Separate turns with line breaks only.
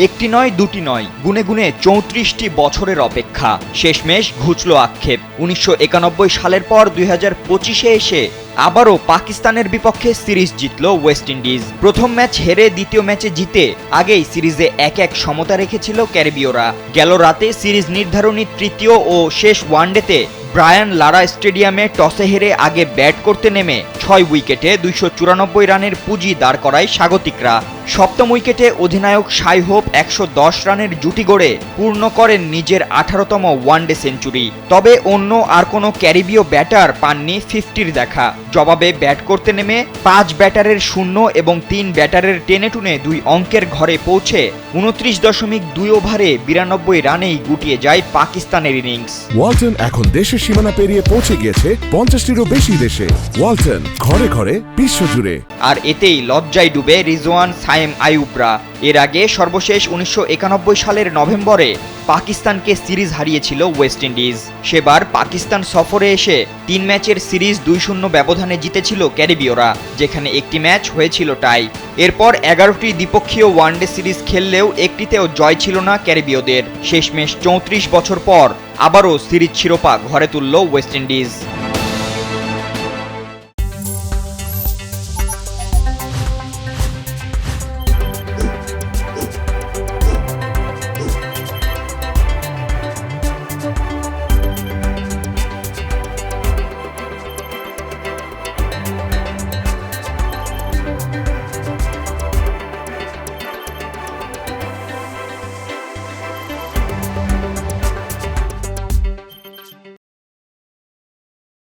একটি নয় দুটি নয়, গুনে গুনে ৩৪টি বছরের অপেক্ষা। শেষমেশ ঘুচল আক্ষেপ। ১৯৯১ সালের পর ২০২৫-এ এসে আবারও পাকিস্তানের বিপক্ষে সিরিজ জিতল ওয়েস্ট ইন্ডিজ। প্রথম ম্যাচ হেরে দ্বিতীয় ম্যাচে জিতে আগেই সিরিজে ১-১ সমতা রেখেছিল ক্যারিবীয়রা। গেল রাতে সিরিজ নির্ধারণী তৃতীয় ও শেষ ওয়ানডেতে ব্রায়ান লারা স্টেডিয়ামে টসে হেরে আগে ব্যাট করতে নেমে ৬ উইকেটে ২৯৪ রানের পুঁজি দাঁড় করায় স্বাগতিকরা। সপ্তম উইকেটে অধিনায়ক শাই হোপ ১১০ রানের জুটি গড়ে পূর্ণ করেন নিজের ১৮তম ওয়ানডে সেঞ্চুরি। তবে অন্য আর কোনো ক্যারিবীয় ব্যাটার পাননি 50-র দেখা। জবাবে ব্যাট করতে নেমে ৫ ব্যাটারের ০ এবং ৩ ব্যাটারের টেনে টুনে ২ অঙ্কের ঘরে পৌঁছে ২৯.২ ওভারে ৯২ রানেই গুটিয়ে যায় পাকিস্তানের ইনিংস।
ওয়ালটন এখন দেশের সীমানা পেরিয়ে পৌঁছে গিয়েছে ৫০টিরও বেশি দেশে। ওয়ালটন, ঘরে ঘরে বিশ্বজুড়ে।
আর এতেই লজ্জায় ডুবে রিজওয়ান সায়েম আইয়ুবরা। এর আগে সর্বশেষ ১৯৯১ সালের নভেম্বরে পাকিস্তানকে সিরিজ হারিয়েছিল ওয়েস্ট ইন্ডিজ। সেবার পাকিস্তান সফরে এসে ৩ ম্যাচের সিরিজ ২-০ ব্যবধানে জিতেছিল ক্যারিবীয়রা, যেখানে একটি ম্যাচ হয়েছিল টাই। এরপর ১১টি দ্বিপক্ষীয় ওয়ানডে সিরিজ খেললেও একটিতেও জয় ছিল না ক্যারিবীয়দের। শেষমেশ ৩৪ বছর পর আবারও সিরিজ শিরোপা ঘরে তুলল ওয়েস্ট ইন্ডিজ।